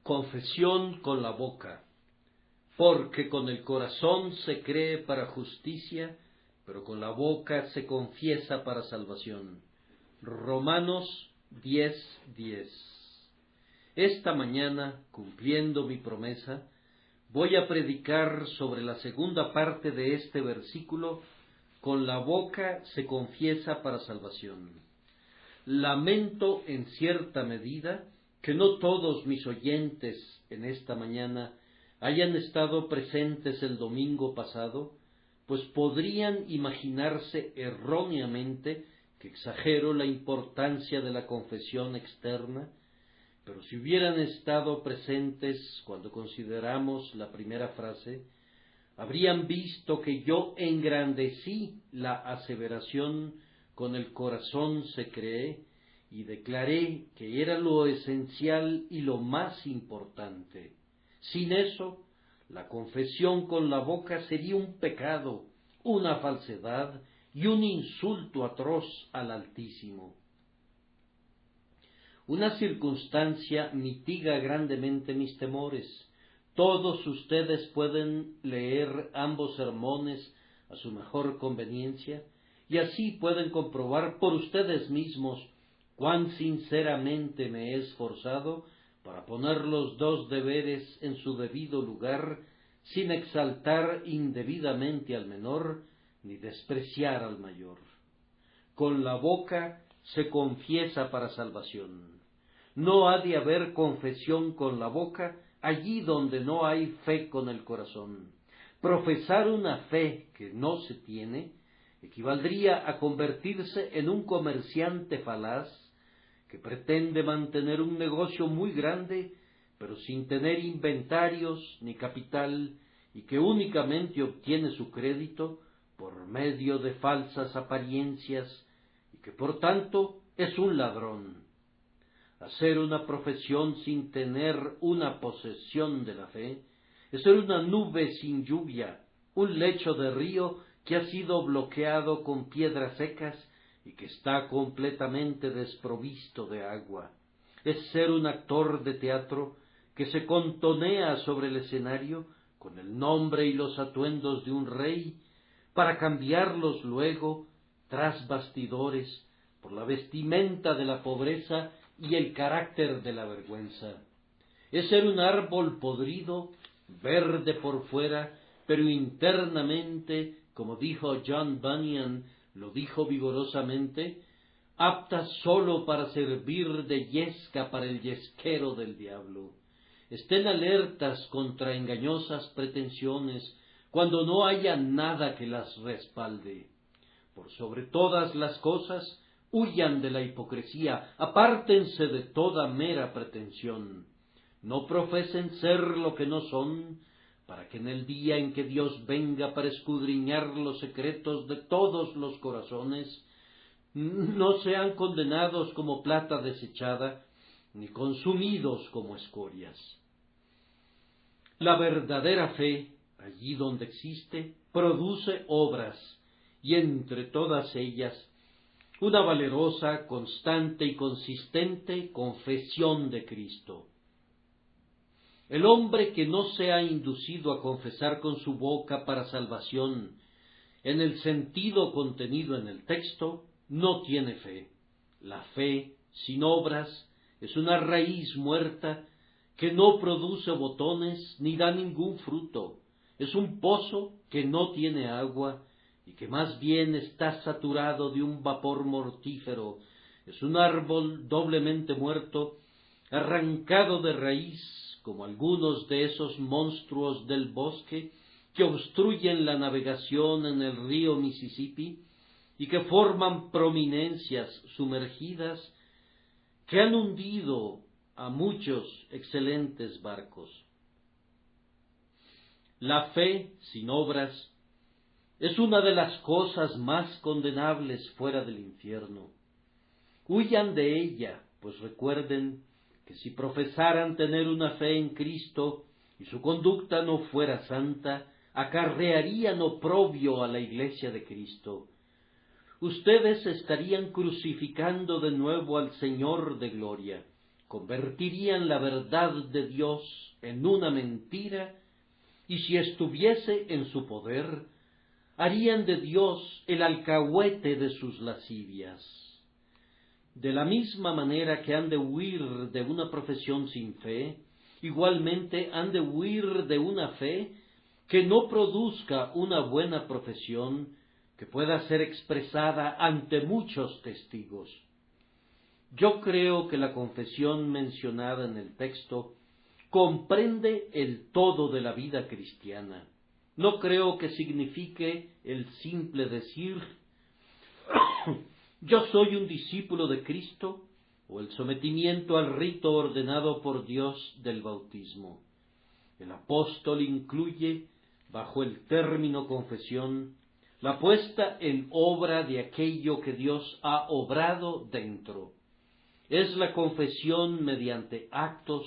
Confesión con la boca, porque con el corazón se cree para justicia, pero con la boca se confiesa para salvación. Romanos 10:10. Esta mañana, cumpliendo mi promesa, voy a predicar sobre la segunda parte de este versículo: con la boca se confiesa para salvación. Lamento en cierta medida que no todos mis oyentes en esta mañana hayan estado presentes el domingo pasado, pues podrían imaginarse erróneamente que exagero la importancia de la confesión externa, pero si hubieran estado presentes cuando consideramos la primera frase, habrían visto que yo engrandecí la aseveración con el corazón se cree, y declaré que era lo esencial y lo más importante. Sin eso, la confesión con la boca sería un pecado, una falsedad y un insulto atroz al Altísimo. Una circunstancia mitiga grandemente mis temores. Todos ustedes pueden leer ambos sermones a su mejor conveniencia, y así pueden comprobar por ustedes mismos cuán sinceramente me he esforzado para poner los dos deberes en su debido lugar, sin exaltar indebidamente al menor, ni despreciar al mayor. Con la boca se confiesa para salvación. No ha de haber confesión con la boca allí donde no hay fe con el corazón. Profesar una fe que no se tiene equivaldría a convertirse en un comerciante falaz que pretende mantener un negocio muy grande, pero sin tener inventarios ni capital, y que únicamente obtiene su crédito por medio de falsas apariencias, y que por tanto es un ladrón. Hacer una profesión sin tener una posesión de la fe es ser una nube sin lluvia, un lecho de río que ha sido bloqueado con piedras secas y que está completamente desprovisto de agua. Es ser un actor de teatro que se contonea sobre el escenario con el nombre y los atuendos de un rey, para cambiarlos luego, tras bastidores, por la vestimenta de la pobreza y el carácter de la vergüenza. Es ser un árbol podrido, verde por fuera, pero internamente, como dijo John Bunyan, lo dijo vigorosamente, apta sólo para servir de yesca para el yesquero del diablo. Estén alertas contra engañosas pretensiones cuando no haya nada que las respalde. Por sobre todas las cosas, huyan de la hipocresía, apártense de toda mera pretensión. No profesen ser lo que no son, para que en el día en que Dios venga para escudriñar los secretos de todos los corazones, no sean condenados como plata desechada, ni consumidos como escorias. La verdadera fe, allí donde existe, produce obras, y entre todas ellas, una valerosa, constante y consistente confesión de Cristo. El hombre que no sea inducido a confesar con su boca para salvación, en el sentido contenido en el texto, no tiene fe. La fe, sin obras, es una raíz muerta que no produce botones ni da ningún fruto. Es un pozo que no tiene agua y que más bien está saturado de un vapor mortífero. Es un árbol doblemente muerto, arrancado de raíz, como algunos de esos monstruos del bosque que obstruyen la navegación en el río Mississippi y que forman prominencias sumergidas que han hundido a muchos excelentes barcos. La fe sin obras es una de las cosas más condenables fuera del infierno. Huyan de ella, pues recuerden que si profesaran tener una fe en Cristo y su conducta no fuera santa, acarrearían oprobio a la Iglesia de Cristo. Ustedes estarían crucificando de nuevo al Señor de gloria, convertirían la verdad de Dios en una mentira, y si estuviese en su poder, harían de Dios el alcahuete de sus lascivias. De la misma manera que han de huir de una profesión sin fe, igualmente han de huir de una fe que no produzca una buena profesión que pueda ser expresada ante muchos testigos. Yo creo que la confesión mencionada en el texto comprende el todo de la vida cristiana. No creo que signifique el simple decir yo soy un discípulo de Cristo, o el sometimiento al rito ordenado por Dios del bautismo. El apóstol incluye, bajo el término confesión, la puesta en obra de aquello que Dios ha obrado dentro. Es la confesión mediante actos,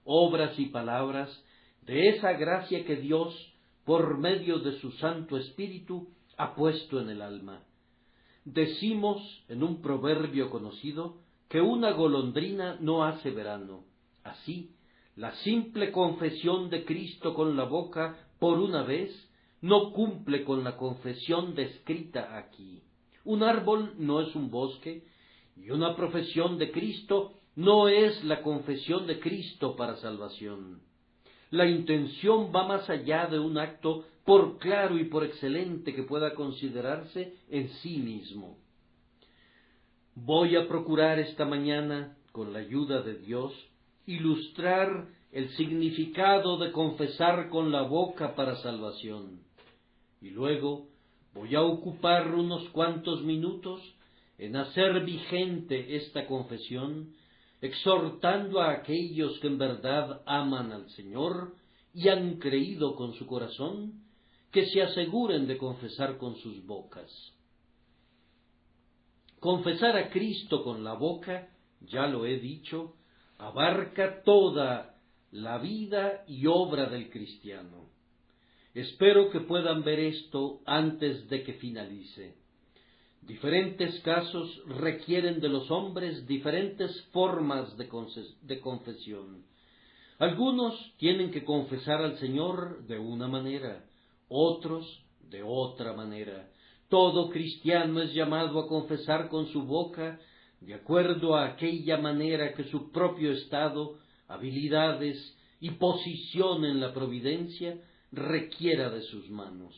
obras y palabras de esa gracia que Dios, por medio de su Santo Espíritu, ha puesto en el alma. Decimos en un proverbio conocido que una golondrina no hace verano. Así, la simple confesión de Cristo con la boca por una vez no cumple con la confesión descrita aquí. Un árbol no es un bosque, y una profesión de Cristo no es la confesión de Cristo para salvación. La intención va más allá de un acto, por claro y por excelente que pueda considerarse en sí mismo. Voy a procurar esta mañana, con la ayuda de Dios, ilustrar el significado de confesar con la boca para salvación. Y luego voy a ocupar unos cuantos minutos en hacer vigente esta confesión, exhortando a aquellos que en verdad aman al Señor y han creído con su corazón, que se aseguren de confesar con sus bocas. Confesar a Cristo con la boca, ya lo he dicho, abarca toda la vida y obra del cristiano. Espero que puedan ver esto antes de que finalice. Diferentes casos requieren de los hombres diferentes formas de confesión. Algunos tienen que confesar al Señor de una manera, otros de otra manera. Todo cristiano es llamado a confesar con su boca de acuerdo a aquella manera que su propio estado, habilidades y posición en la providencia requiera de sus manos.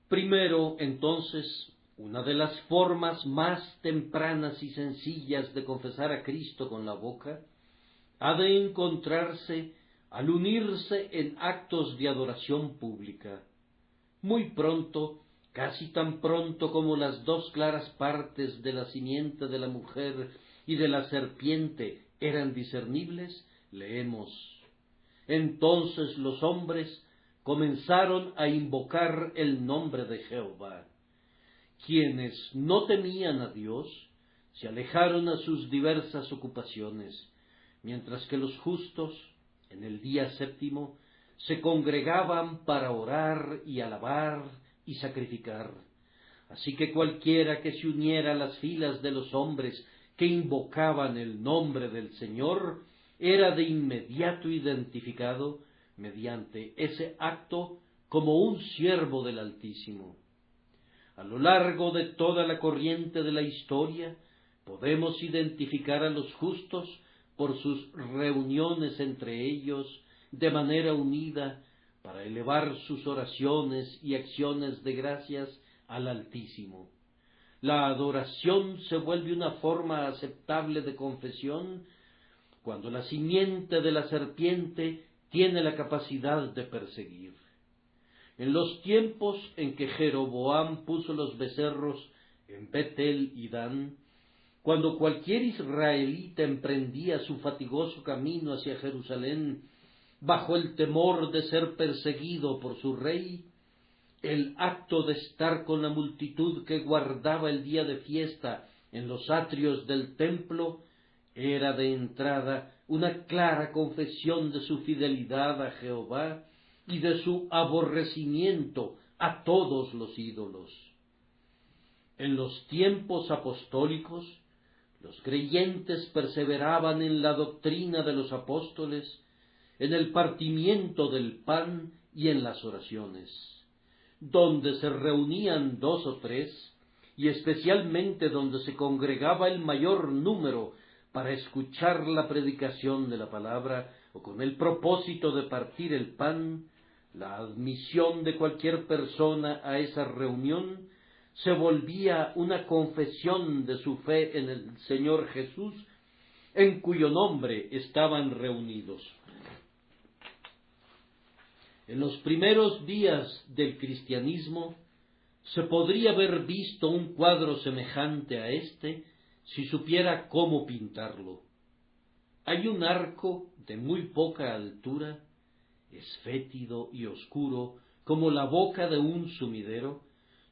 Primero, entonces, una de las formas más tempranas y sencillas de confesar a Cristo con la boca ha de encontrarse al unirse en actos de adoración pública. Muy pronto, casi tan pronto como las dos claras partes de la simiente de la mujer y de la serpiente eran discernibles, leemos: entonces los hombres comenzaron a invocar el nombre de Jehová. Quienes no temían a Dios se alejaron a sus diversas ocupaciones, mientras que los justos, en el día séptimo, se congregaban para orar y alabar y sacrificar. Así que cualquiera que se uniera a las filas de los hombres que invocaban el nombre del Señor era de inmediato identificado mediante ese acto como un siervo del Altísimo. A lo largo de toda la corriente de la historia podemos identificar a los justos por sus reuniones entre ellos de manera unida para elevar sus oraciones y acciones de gracias al Altísimo. La adoración se vuelve una forma aceptable de confesión cuando la simiente de la serpiente tiene la capacidad de perseguir. En los tiempos en que Jeroboam puso los becerros en Betel y Dan, cuando cualquier israelita emprendía su fatigoso camino hacia Jerusalén bajo el temor de ser perseguido por su rey, el acto de estar con la multitud que guardaba el día de fiesta en los atrios del templo era de entrada una clara confesión de su fidelidad a Jehová y de su aborrecimiento a todos los ídolos. En los tiempos apostólicos, Los creyentes perseveraban en la doctrina de los apóstoles, en el partimiento del pan y en las oraciones. Donde se reunían 2 o 3, y especialmente donde se congregaba el mayor número para escuchar la predicación de la palabra o con el propósito de partir el pan, la admisión de cualquier persona a esa reunión se volvía una confesión de su fe en el Señor Jesús, en cuyo nombre estaban reunidos. En los primeros días del cristianismo se podría haber visto un cuadro semejante a este si supiera cómo pintarlo. Hay un arco de muy poca altura, es fétido y oscuro como la boca de un sumidero,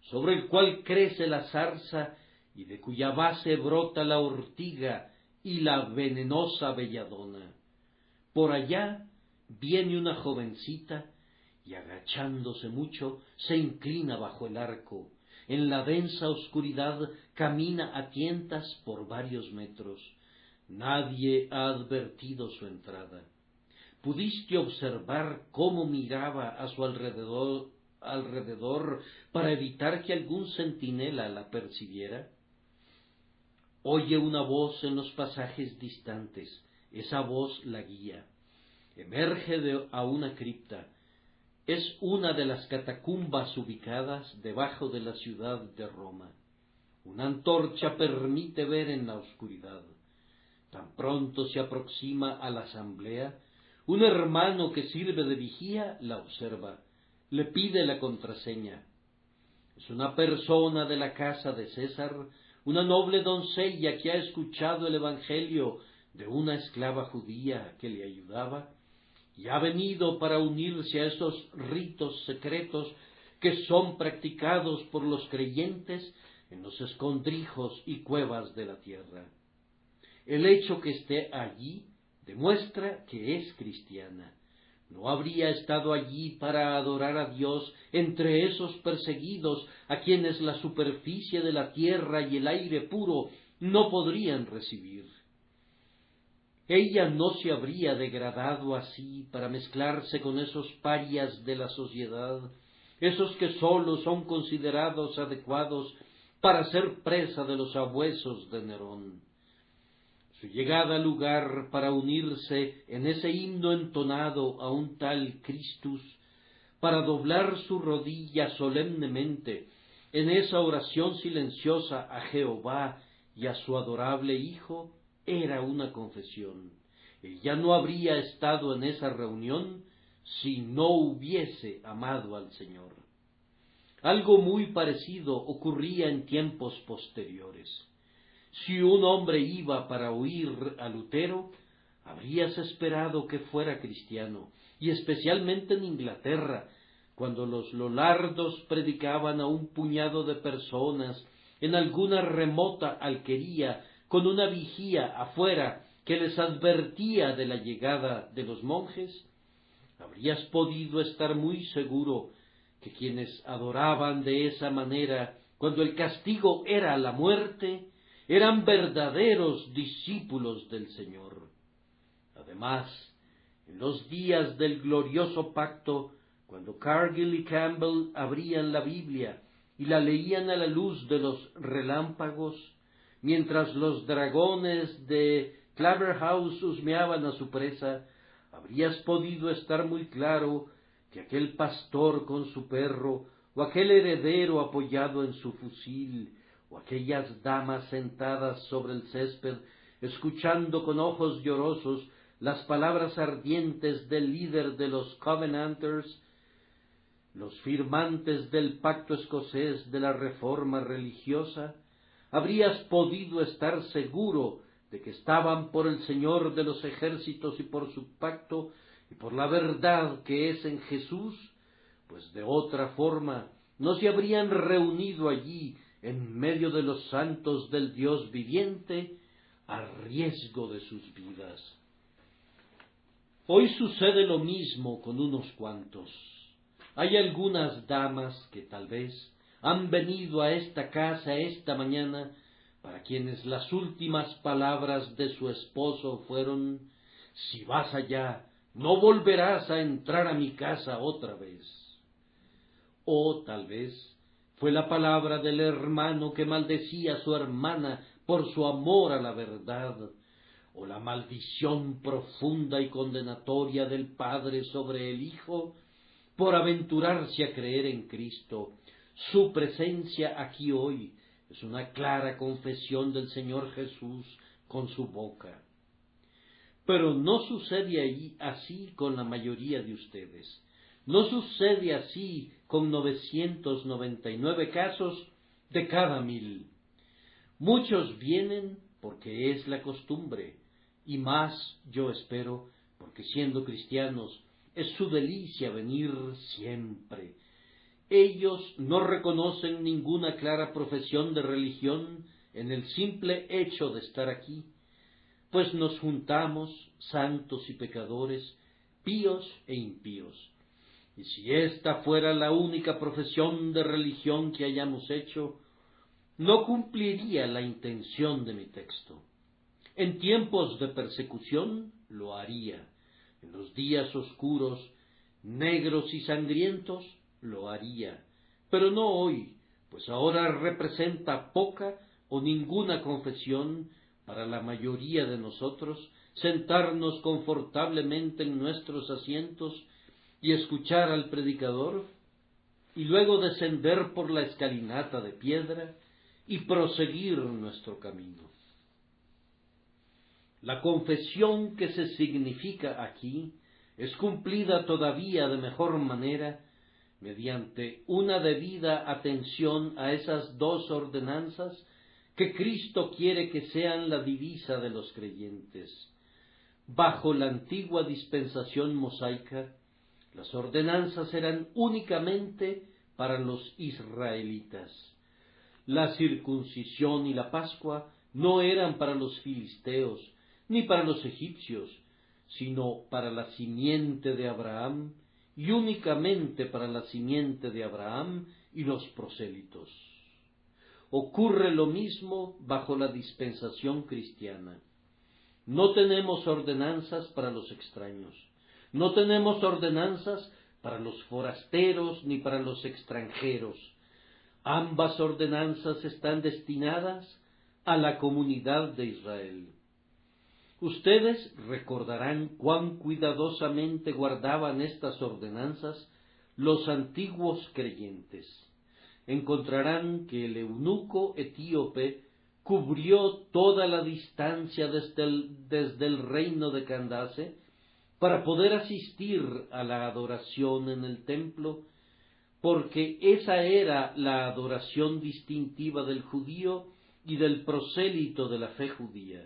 sobre el cual crece la zarza y de cuya base brota la ortiga y la venenosa belladona. Por allá viene una jovencita y agachándose mucho se inclina bajo el arco. En la densa oscuridad camina a tientas por varios metros. Nadie ha advertido su entrada. ¿Pudiste observar cómo miraba a su alrededor para evitar que algún centinela la percibiera? Oye una voz en los pasajes distantes, esa voz la guía. Emerge a una cripta. Es una de las catacumbas ubicadas debajo de la ciudad de Roma. Una antorcha permite ver en la oscuridad. Tan pronto se aproxima a la asamblea, un hermano que sirve de vigía la observa, le pide la contraseña. Es una persona de la casa de César, una noble doncella que ha escuchado el evangelio de una esclava judía que le ayudaba, y ha venido para unirse a esos ritos secretos que son practicados por los creyentes en los escondrijos y cuevas de la tierra. El hecho que esté allí demuestra que es cristiana. No habría estado allí para adorar a Dios entre esos perseguidos a quienes la superficie de la tierra y el aire puro no podrían recibir. Ella no se habría degradado así para mezclarse con esos parias de la sociedad, esos que sólo son considerados adecuados para ser presa de los abuesos de Nerón. Su llegada al lugar para unirse en ese himno entonado a un tal Christus, para doblar su rodilla solemnemente en esa oración silenciosa a Jehová y a su adorable Hijo, era una confesión. Ella no habría estado en esa reunión si no hubiese amado al Señor. Algo muy parecido ocurría en tiempos posteriores. Si un hombre iba para oír a Lutero, habrías esperado que fuera cristiano, y especialmente en Inglaterra, cuando los lollardos predicaban a un puñado de personas en alguna remota alquería con una vigía afuera que les advertía de la llegada de los monjes, habrías podido estar muy seguro que quienes adoraban de esa manera, cuando el castigo era la muerte, eran verdaderos discípulos del Señor. Además, en los días del glorioso pacto, cuando Cargill y Campbell abrían la Biblia y la leían a la luz de los relámpagos, mientras los dragones de Claverhouse husmeaban a su presa, habrías podido estar muy claro que aquel pastor con su perro, o aquel heredero apoyado en su fusil, o aquellas damas sentadas sobre el césped, escuchando con ojos llorosos las palabras ardientes del líder de los Covenanters, los firmantes del pacto escocés de la reforma religiosa, habrías podido estar seguro de que estaban por el Señor de los ejércitos y por su pacto y por la verdad que es en Jesús, pues de otra forma no se habrían reunido allí en medio de los santos del Dios viviente a riesgo de sus vidas. Hoy sucede lo mismo con unos cuantos. Hay algunas damas que tal vez han venido a esta casa esta mañana para quienes las últimas palabras de su esposo fueron: «Si vas allá, no volverás a entrar a mi casa otra vez». O tal vez fue la palabra del hermano que maldecía a su hermana por su amor a la verdad, o la maldición profunda y condenatoria del Padre sobre el Hijo por aventurarse a creer en Cristo. Su presencia aquí hoy es una clara confesión del Señor Jesús con su boca. Pero no sucede así con la mayoría de ustedes. No sucede así con 999 casos de cada 1000. Muchos vienen porque es la costumbre, y más, yo espero, porque siendo cristianos es su delicia venir siempre. Ellos no reconocen ninguna clara profesión de religión en el simple hecho de estar aquí, pues nos juntamos, santos y pecadores, píos e impíos. Y si esta fuera la única profesión de religión que hayamos hecho, no cumpliría la intención de mi texto. En tiempos de persecución lo haría, en los días oscuros, negros y sangrientos, lo haría, pero no hoy, pues ahora representa poca o ninguna confesión para la mayoría de nosotros sentarnos confortablemente en nuestros asientos y escuchar al predicador, y luego descender por la escalinata de piedra y proseguir nuestro camino. La confesión que se significa aquí es cumplida todavía de mejor manera mediante una debida atención a esas dos ordenanzas que Cristo quiere que sean la divisa de los creyentes. Bajo la antigua dispensación mosaica, las ordenanzas eran únicamente para los israelitas. La circuncisión y la Pascua no eran para los filisteos, ni para los egipcios, sino para la simiente de Abraham, y únicamente para la simiente de Abraham y los prosélitos. Ocurre lo mismo bajo la dispensación cristiana. No tenemos ordenanzas para los extraños, no tenemos ordenanzas para los forasteros ni para los extranjeros. Ambas ordenanzas están destinadas a la comunidad de Israel. Ustedes recordarán cuán cuidadosamente guardaban estas ordenanzas los antiguos creyentes. Encontrarán que el eunuco etíope cubrió toda la distancia desde el reino de Candace para poder asistir a la adoración en el templo, porque esa era la adoración distintiva del judío y del prosélito de la fe judía.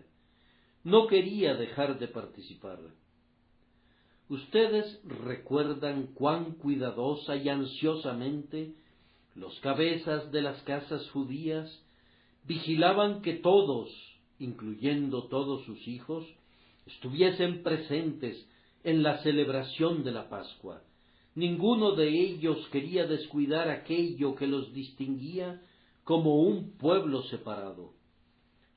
No quería dejar de participar. Ustedes recuerdan cuán cuidadosa y ansiosamente los cabezas de las casas judías vigilaban que todos, incluyendo todos sus hijos, estuviesen presentes en la celebración de la Pascua. Ninguno de ellos quería descuidar aquello que los distinguía como un pueblo separado.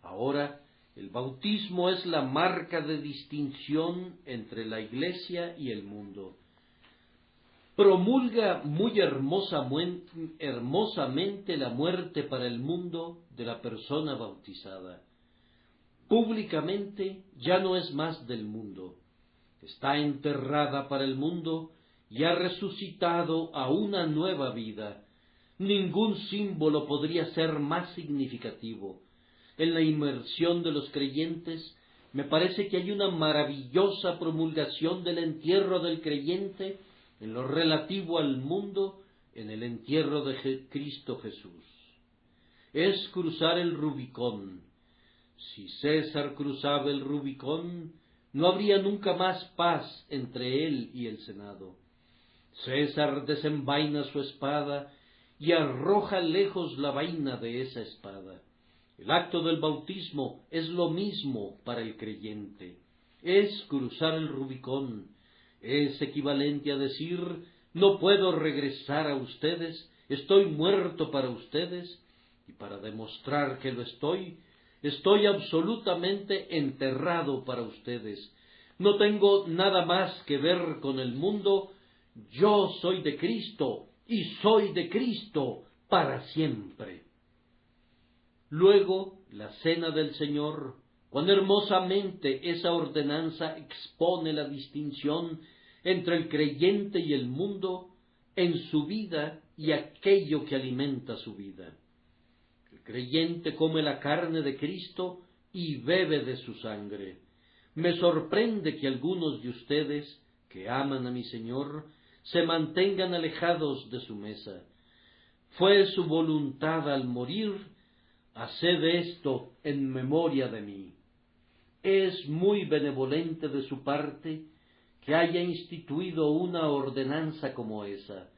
Ahora, el bautismo es la marca de distinción entre la Iglesia y el mundo. Promulga muy hermosamente la muerte para el mundo de la persona bautizada. Públicamente ya no es más del mundo. Está enterrada para el mundo y ha resucitado a una nueva vida. Ningún símbolo podría ser más significativo. En la inmersión de los creyentes, me parece que hay una maravillosa promulgación del entierro del creyente en lo relativo al mundo, en el entierro de Cristo Jesús. Es cruzar el Rubicón. Si César cruzaba el Rubicón, no habría nunca más paz entre él y el Senado. César desenvaina su espada y arroja lejos la vaina de esa espada. El acto del bautismo es lo mismo para el creyente. Es cruzar el Rubicón. Es equivalente a decir: no puedo regresar a ustedes, estoy muerto para ustedes, y para demostrar que lo estoy, Estoy absolutamente enterrado para ustedes. No tengo nada más que ver con el mundo. Yo soy de Cristo y soy de Cristo para siempre. Luego, la cena del Señor, cuán hermosamente esa ordenanza expone la distinción entre el creyente y el mundo en su vida y aquello que alimenta su vida. El creyente come la carne de Cristo y bebe de su sangre. Me sorprende que algunos de ustedes, que aman a mi Señor, se mantengan alejados de su mesa. Fue su voluntad al morir: haced esto en memoria de mí. Es muy benevolente de su parte que haya instituido una ordenanza como esa,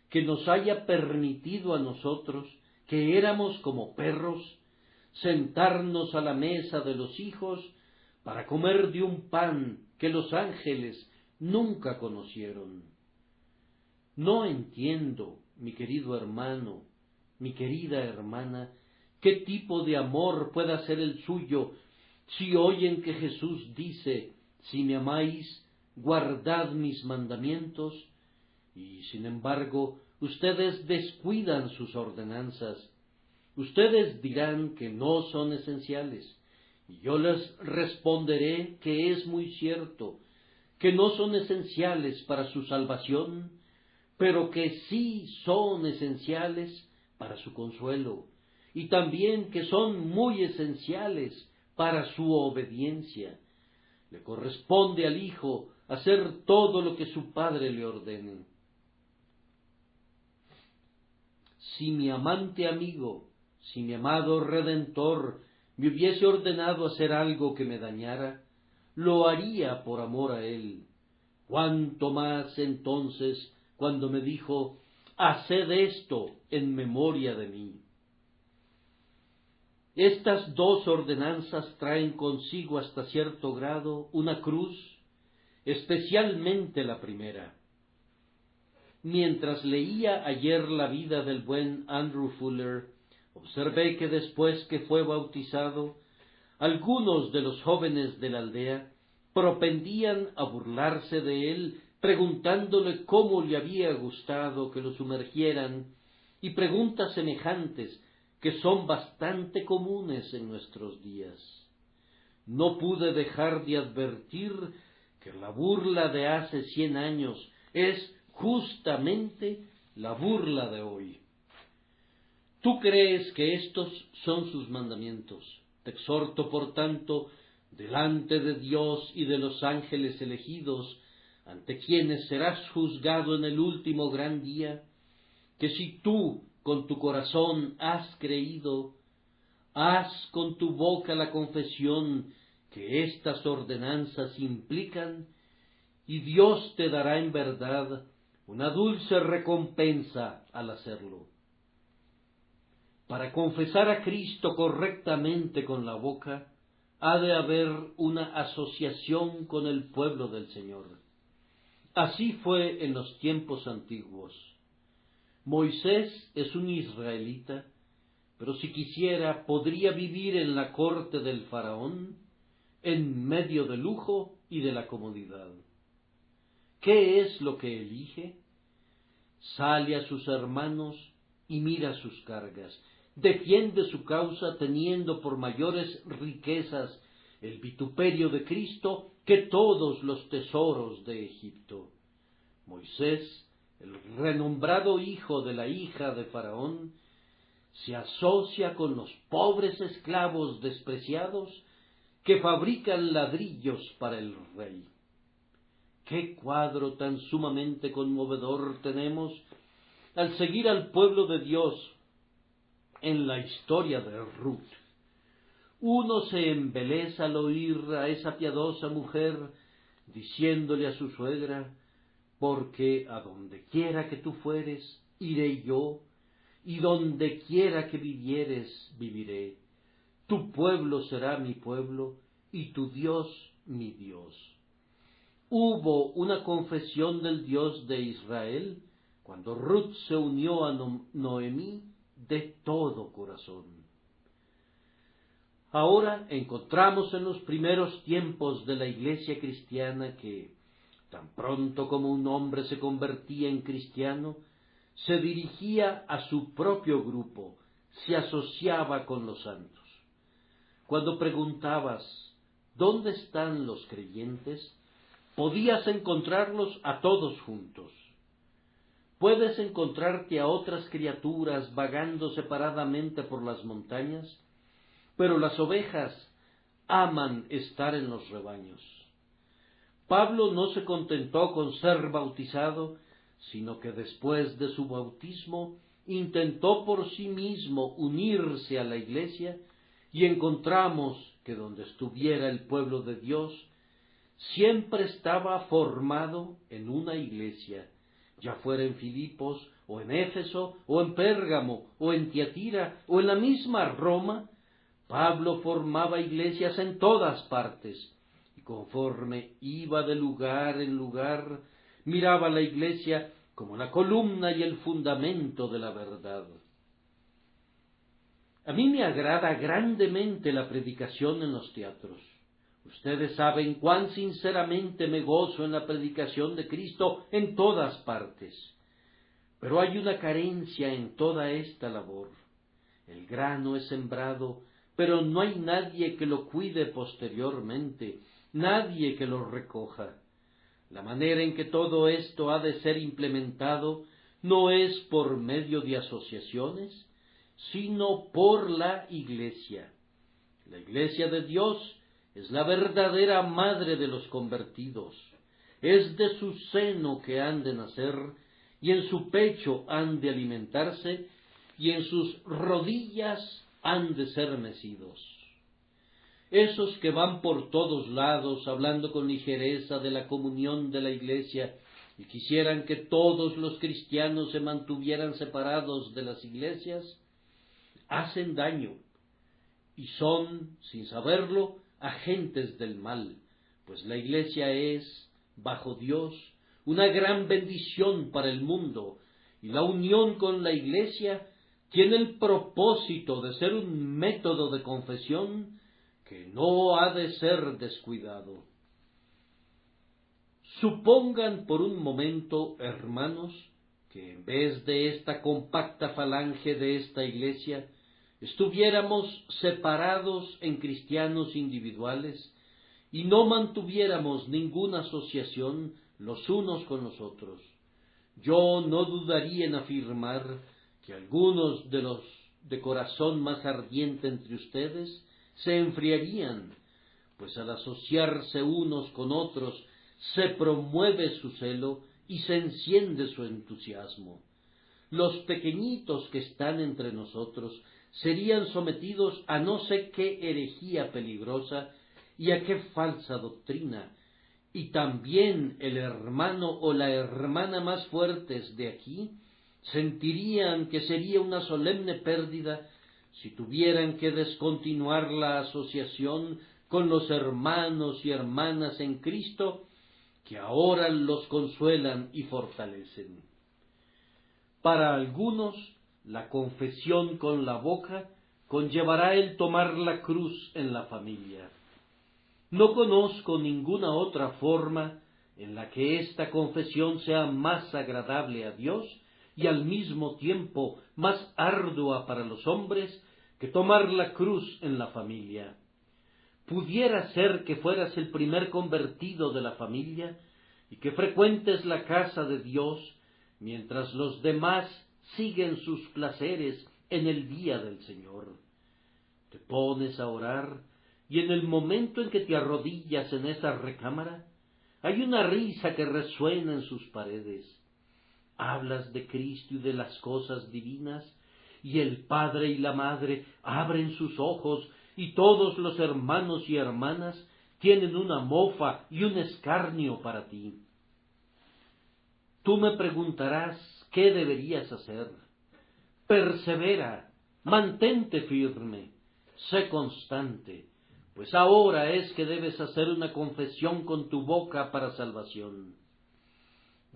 que nos haya permitido a nosotros, que éramos como perros, sentarnos a la mesa de los hijos para comer de un pan que los ángeles nunca conocieron. No entiendo, mi querido hermano, mi querida hermana, qué tipo de amor pueda ser el suyo si oyen que Jesús dice: si me amáis, guardad mis mandamientos, y sin embargo ustedes descuidan sus ordenanzas. Ustedes dirán que no son esenciales, y yo les responderé que es muy cierto, que no son esenciales para su salvación, pero que sí son esenciales para su consuelo, y también que son muy esenciales para su obediencia. Le corresponde al Hijo hacer todo lo que su Padre le ordene. Si mi amante amigo, si mi amado Redentor me hubiese ordenado hacer algo que me dañara, lo haría por amor a él. Cuánto más entonces cuando me dijo: haced esto en memoria de mí. Estas dos ordenanzas traen consigo hasta cierto grado una cruz, especialmente la primera. Mientras leía ayer la vida del buen Andrew Fuller, observé que después que fue bautizado, algunos de los jóvenes de la aldea propendían a burlarse de él, preguntándole cómo le había gustado que lo sumergieran, y preguntas semejantes que son bastante comunes en nuestros días. No pude dejar de advertir que la burla de hace 100 años es justamente la burla de hoy. ¿Tú crees que estos son sus mandamientos? Te exhorto, por tanto, delante de Dios y de los ángeles elegidos, ante quienes serás juzgado en el último gran día, que si tú con tu corazón has creído, haz con tu boca la confesión que estas ordenanzas implican, y Dios te dará en verdad una dulce recompensa al hacerlo. Para confesar a Cristo correctamente con la boca, ha de haber una asociación con el pueblo del Señor. Así fue en los tiempos antiguos. Moisés es un israelita, pero si quisiera podría vivir en la corte del faraón, en medio del lujo y de la comodidad. ¿Qué es lo que elige? Sale a sus hermanos y mira sus cargas, defiende su causa teniendo por mayores riquezas el vituperio de Cristo que todos los tesoros de Egipto. Moisés, el renombrado hijo de la hija de Faraón, se asocia con los pobres esclavos despreciados que fabrican ladrillos para el rey. ¡Qué cuadro tan sumamente conmovedor tenemos al seguir al pueblo de Dios en la historia de Ruth! Uno se embeleza al oír a esa piadosa mujer diciéndole a su suegra: porque a donde quiera que tú fueres, iré yo, y donde quiera que vivieres, viviré. Tu pueblo será mi pueblo, y tu Dios mi Dios. Hubo una confesión del Dios de Israel cuando Ruth se unió a Noemí de todo corazón. Ahora encontramos en los primeros tiempos de la Iglesia cristiana que, tan pronto como un hombre se convertía en cristiano, se dirigía a su propio grupo, se asociaba con los santos. Cuando preguntabas, ¿dónde están los creyentes?, podías encontrarlos a todos juntos. Puedes encontrarte a otras criaturas vagando separadamente por las montañas, pero las ovejas aman estar en los rebaños. Pablo no se contentó con ser bautizado, sino que después de su bautismo intentó por sí mismo unirse a la Iglesia, y encontramos que donde estuviera el pueblo de Dios, siempre estaba formado en una iglesia, ya fuera en Filipos, o en Éfeso, o en Pérgamo, o en Tiatira, o en la misma Roma. Pablo formaba iglesias en todas partes, y conforme iba de lugar en lugar, miraba la iglesia como la columna y el fundamento de la verdad. A mí me agrada grandemente la predicación en los teatros. Ustedes saben cuán sinceramente me gozo en la predicación de Cristo en todas partes. Pero hay una carencia en toda esta labor. El grano es sembrado, pero no hay nadie que lo cuide posteriormente, nadie que lo recoja. La manera en que todo esto ha de ser implementado no es por medio de asociaciones, sino por la Iglesia. La Iglesia de Dios es la verdadera madre de los convertidos. Es de su seno que han de nacer, y en su pecho han de alimentarse, y en sus rodillas han de ser mecidos. Esos que van por todos lados hablando con ligereza de la comunión de la Iglesia y quisieran que todos los cristianos se mantuvieran separados de las iglesias, hacen daño y son, sin saberlo, agentes del mal, pues la Iglesia es, bajo Dios, una gran bendición para el mundo, y la unión con la Iglesia tiene el propósito de ser un método de confesión que no ha de ser descuidado. Supongan por un momento, hermanos, que en vez de esta compacta falange de esta Iglesia, estuviéramos separados en cristianos individuales y no mantuviéramos ninguna asociación los unos con los otros. Yo no dudaría en afirmar que algunos de los de corazón más ardiente entre ustedes se enfriarían, pues al asociarse unos con otros se promueve su celo y se enciende su entusiasmo. Los pequeñitos que están entre nosotros serían sometidos a no sé qué herejía peligrosa y a qué falsa doctrina, y también el hermano o la hermana más fuertes de aquí sentirían que sería una solemne pérdida si tuvieran que descontinuar la asociación con los hermanos y hermanas en Cristo que ahora los consuelan y fortalecen. Para algunos, la confesión con la boca conllevará el tomar la cruz en la familia. No conozco ninguna otra forma en la que esta confesión sea más agradable a Dios y al mismo tiempo más ardua para los hombres que tomar la cruz en la familia. Pudiera ser que fueras el primer convertido de la familia y que frecuentes la casa de Dios mientras los demás siguen sus placeres en el día del Señor. Te pones a orar y en el momento en que te arrodillas en esa recámara, hay una risa que resuena en sus paredes. Hablas de Cristo y de las cosas divinas, y el Padre y la Madre abren sus ojos, y todos los hermanos y hermanas tienen una mofa y un escarnio para ti. Tú me preguntarás qué deberías hacer. Persevera, mantente firme, sé constante, pues ahora es que debes hacer una confesión con tu boca para salvación.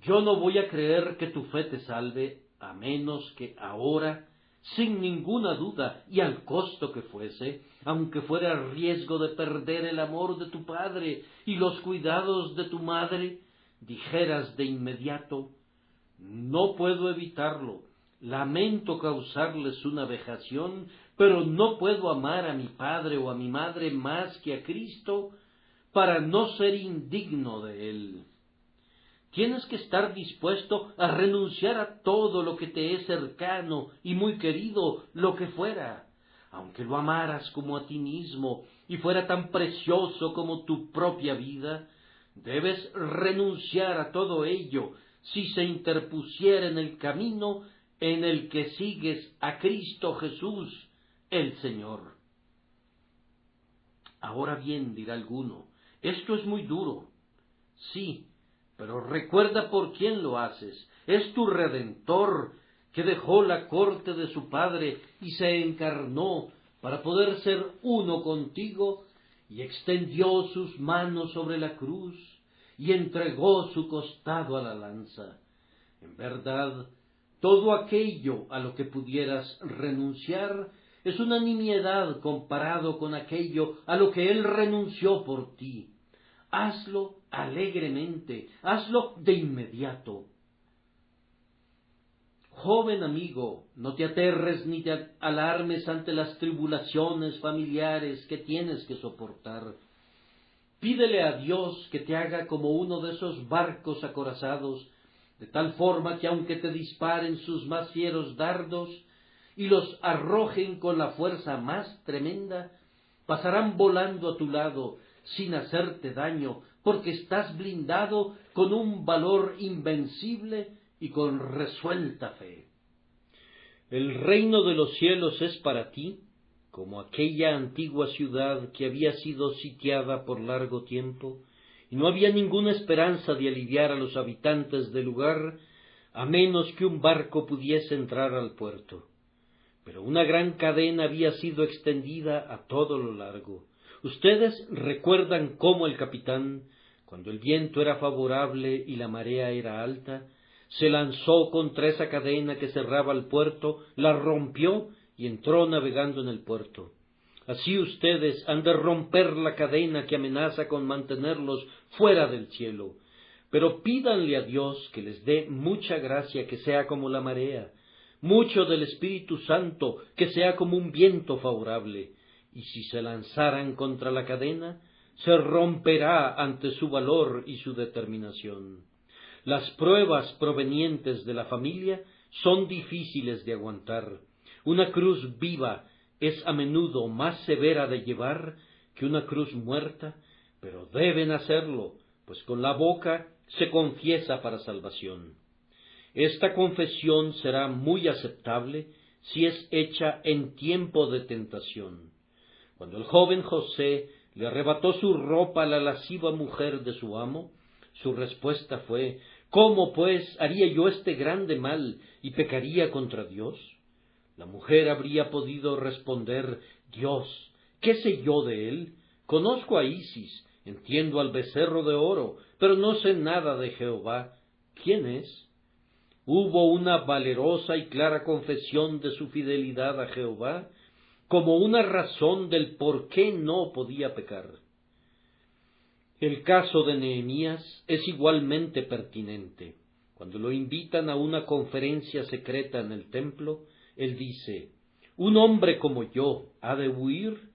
Yo no voy a creer que tu fe te salve, a menos que ahora, sin ninguna duda, y al costo que fuese, aunque fuera a riesgo de perder el amor de tu padre y los cuidados de tu madre, dijeras de inmediato: no puedo evitarlo, lamento causarles una vejación, pero no puedo amar a mi padre o a mi madre más que a Cristo, para no ser indigno de él. Tienes que estar dispuesto a renunciar a todo lo que te es cercano y muy querido, lo que fuera, aunque lo amaras como a ti mismo y fuera tan precioso como tu propia vida. Debes renunciar a todo ello si se interpusiera en el camino en el que sigues a Cristo Jesús, el Señor. Ahora bien, dirá alguno, esto es muy duro. Sí, pero recuerda por quién lo haces. Es tu Redentor, que dejó la corte de su Padre y se encarnó para poder ser uno contigo, y extendió sus manos sobre la cruz y entregó su costado a la lanza. En verdad, todo aquello a lo que pudieras renunciar es una nimiedad comparado con aquello a lo que Él renunció por ti. Hazlo alegremente, hazlo de inmediato. Joven amigo, no te aterres ni te alarmes ante las tribulaciones familiares que tienes que soportar. Pídele a Dios que te haga como uno de esos barcos acorazados, de tal forma que aunque te disparen sus más fieros dardos y los arrojen con la fuerza más tremenda, pasarán volando a tu lado sin hacerte daño, porque estás blindado con un valor invencible y con resuelta fe. El reino de los cielos es para ti como aquella antigua ciudad que había sido sitiada por largo tiempo, y no había ninguna esperanza de aliviar a los habitantes del lugar, a menos que un barco pudiese entrar al puerto. Pero una gran cadena había sido extendida a todo lo largo. Ustedes recuerdan cómo el capitán, cuando el viento era favorable y la marea era alta, se lanzó contra esa cadena que cerraba el puerto, la rompió y entró navegando en el puerto. Así ustedes han de romper la cadena que amenaza con mantenerlos fuera del cielo. Pero pídanle a Dios que les dé mucha gracia, que sea como la marea, mucho del Espíritu Santo, que sea como un viento favorable, y si se lanzaran contra la cadena, se romperá ante su valor y su determinación. Las pruebas provenientes de la familia son difíciles de aguantar. Una cruz viva es a menudo más severa de llevar que una cruz muerta, pero deben hacerlo, pues con la boca se confiesa para salvación. Esta confesión será muy aceptable si es hecha en tiempo de tentación. Cuando el joven José le arrebató su ropa a la lasciva mujer de su amo, su respuesta fue: ¿cómo pues haría yo este grande mal y pecaría contra Dios? La mujer habría podido responder: Dios, ¿qué sé yo de él? Conozco a Isis, entiendo al becerro de oro, pero no sé nada de Jehová. ¿Quién es? Hubo una valerosa y clara confesión de su fidelidad a Jehová, como una razón del por qué no podía pecar. El caso de Nehemías es igualmente pertinente. Cuando lo invitan a una conferencia secreta en el templo, él dice: ¿un hombre como yo ha de huir?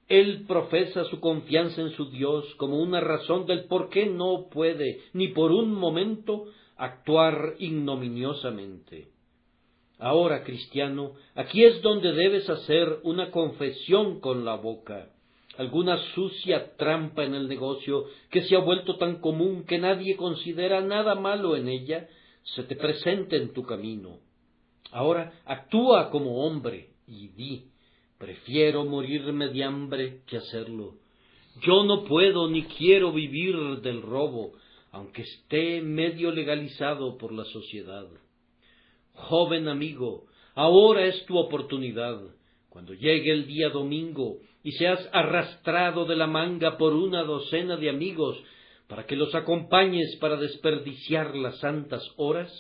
Él profesa su confianza en su Dios como una razón del por qué no puede, ni por un momento, actuar ignominiosamente. Ahora, cristiano, aquí es donde debes hacer una confesión con la boca. Alguna sucia trampa en el negocio que se ha vuelto tan común que nadie considera nada malo en ella, se te presenta en tu camino. Ahora actúa como hombre y di: prefiero morirme de hambre que hacerlo. Yo no puedo ni quiero vivir del robo, aunque esté medio legalizado por la sociedad. Joven amigo, ahora es tu oportunidad. Cuando llegue el día domingo y seas arrastrado de la manga por una docena de amigos para que los acompañes para desperdiciar las santas horas,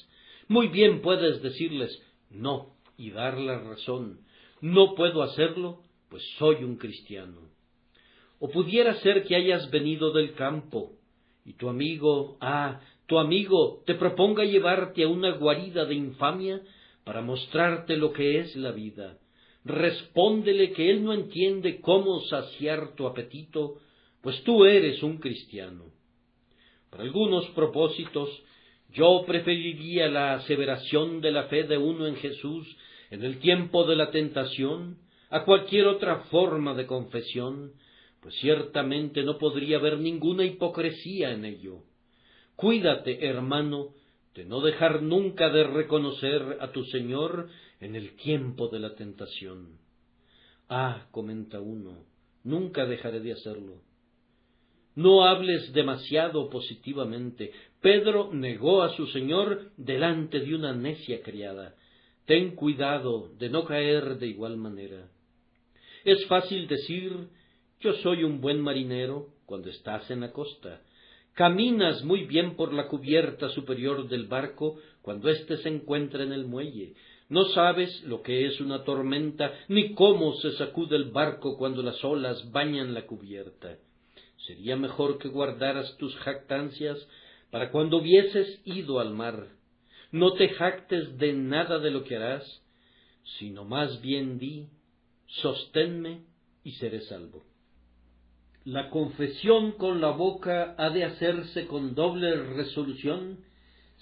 muy bien puedes decirles: no, y dar la razón. No puedo hacerlo, pues soy un cristiano. O pudiera ser que hayas venido del campo, y tu amigo te proponga llevarte a una guarida de infamia para mostrarte lo que es la vida. Respóndele que él no entiende cómo saciar tu apetito, pues tú eres un cristiano. Para algunos propósitos, yo preferiría la aseveración de la fe de uno en Jesús en el tiempo de la tentación a cualquier otra forma de confesión, pues ciertamente no podría haber ninguna hipocresía en ello. Cuídate, hermano, de no dejar nunca de reconocer a tu Señor en el tiempo de la tentación. Comenta uno, nunca dejaré de hacerlo. No hables demasiado positivamente. Pedro negó a su Señor delante de una necia criada. Ten cuidado de no caer de igual manera. Es fácil decir, yo soy un buen marinero, cuando estás en la costa. Caminas muy bien por la cubierta superior del barco cuando éste se encuentra en el muelle. No sabes lo que es una tormenta, ni cómo se sacude el barco cuando las olas bañan la cubierta. Sería mejor que guardaras tus jactancias para cuando hubieses ido al mar. No te jactes de nada de lo que harás, sino más bien di, sosténme y seré salvo. La confesión con la boca ha de hacerse con doble resolución,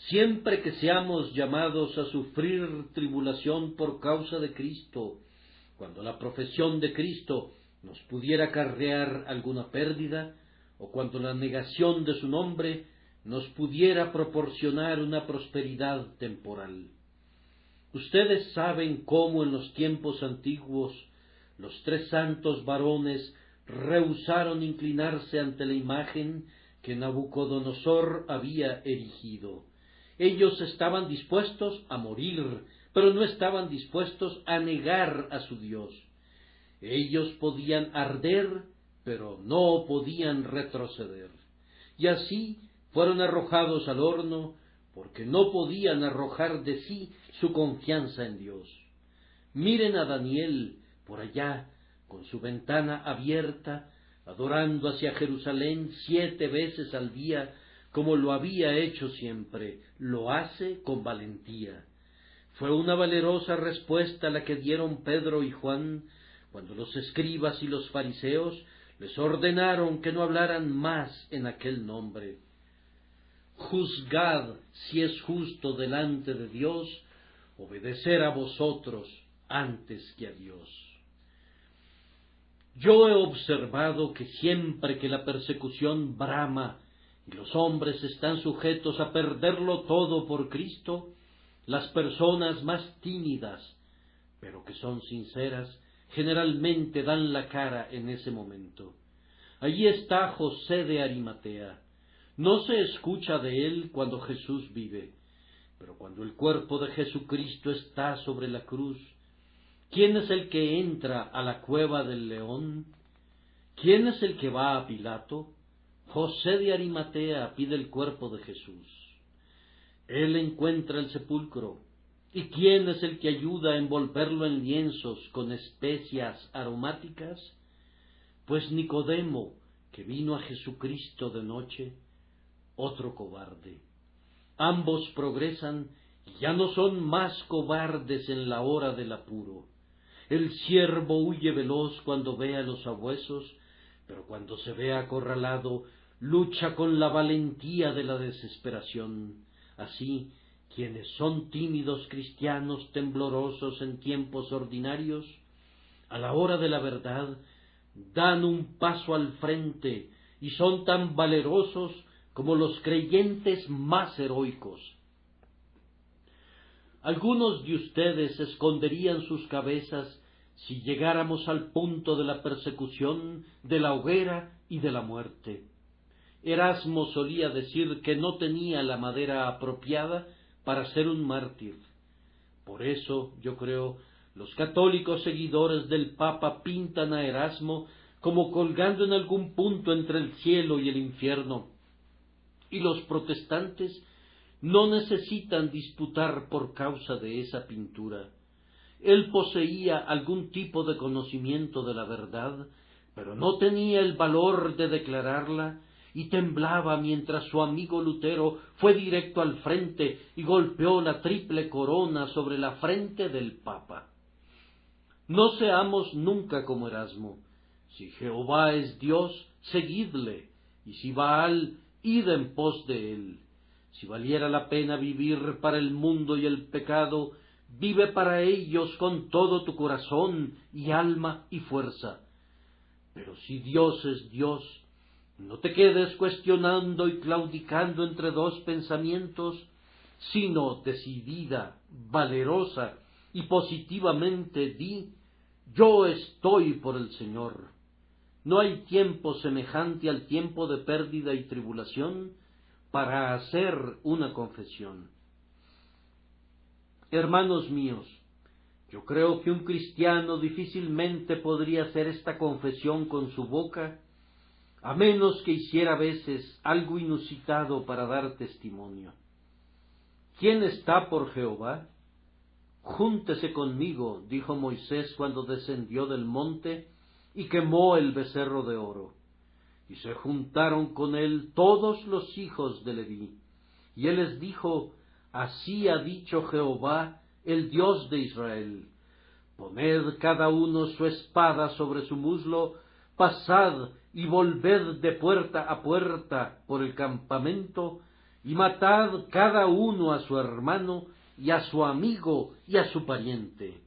siempre que seamos llamados a sufrir tribulación por causa de Cristo, cuando la profesión de Cristo nos pudiera acarrear alguna pérdida, o cuando la negación de su nombre nos pudiera proporcionar una prosperidad temporal. Ustedes saben cómo en los tiempos antiguos los 3 santos varones rehusaron inclinarse ante la imagen que Nabucodonosor había erigido. Ellos estaban dispuestos a morir, pero no estaban dispuestos a negar a su Dios. Ellos podían arder, pero no podían retroceder. Y así fueron arrojados al horno, porque no podían arrojar de sí su confianza en Dios. Miren a Daniel por allá, con su ventana abierta, adorando hacia Jerusalén 7 veces al día, como lo había hecho siempre. Lo hace con valentía. Fue una valerosa respuesta la que dieron Pedro y Juan, cuando los escribas y los fariseos les ordenaron que no hablaran más en aquel nombre. Juzgad si es justo delante de Dios obedecer a vosotros antes que a Dios. Yo he observado que siempre que la persecución brama y los hombres están sujetos a perderlo todo por Cristo, las personas más tímidas, pero que son sinceras, generalmente dan la cara en ese momento. Allí está José de Arimatea. No se escucha de él cuando Jesús vive, pero cuando el cuerpo de Jesucristo está sobre la cruz, ¿quién es el que entra a la cueva del león? ¿Quién es el que va a Pilato? José de Arimatea pide el cuerpo de Jesús. Él encuentra el sepulcro. ¿Y quién es el que ayuda a envolverlo en lienzos con especias aromáticas? Pues Nicodemo, que vino a Jesucristo de noche, otro cobarde. Ambos progresan y ya no son más cobardes en la hora del apuro. El ciervo huye veloz cuando ve a los sabuesos, pero cuando se ve acorralado, lucha con la valentía de la desesperación. Así, quienes son tímidos cristianos temblorosos en tiempos ordinarios, a la hora de la verdad, dan un paso al frente y son tan valerosos como los creyentes más heroicos. Algunos de ustedes esconderían sus cabezas si llegáramos al punto de la persecución, de la hoguera y de la muerte. Erasmo solía decir que no tenía la madera apropiada para ser un mártir. Por eso, yo creo, los católicos seguidores del Papa pintan a Erasmo como colgando en algún punto entre el cielo y el infierno, y los protestantes no necesitan disputar por causa de esa pintura. él poseía algún tipo de conocimiento de la verdad, pero no tenía el valor de declararla, y temblaba mientras su amigo Lutero fue directo al frente y golpeó la triple corona sobre la frente del Papa. No seamos nunca como Erasmo. Si Jehová es Dios, seguidle, y si Baal, id en pos de él. Si valiera la pena vivir para el mundo y el pecado, vive para ellos con todo tu corazón y alma y fuerza. Pero si Dios es Dios, no te quedes cuestionando y claudicando entre dos pensamientos, sino decidida, valerosa y positivamente di: yo estoy por el Señor. No hay tiempo semejante al tiempo de pérdida y tribulación para hacer una confesión. Hermanos míos, yo creo que un cristiano difícilmente podría hacer esta confesión con su boca, a menos que hiciera a veces algo inusitado para dar testimonio. ¿Quién está por Jehová? Júntese conmigo, dijo Moisés cuando descendió del monte y quemó el becerro de oro. Y se juntaron con él todos los hijos de Leví. Y él les dijo: así ha dicho Jehová, el Dios de Israel: poned cada uno su espada sobre su muslo, pasad y volved de puerta a puerta por el campamento, y matad cada uno a su hermano, y a su amigo, y a su pariente.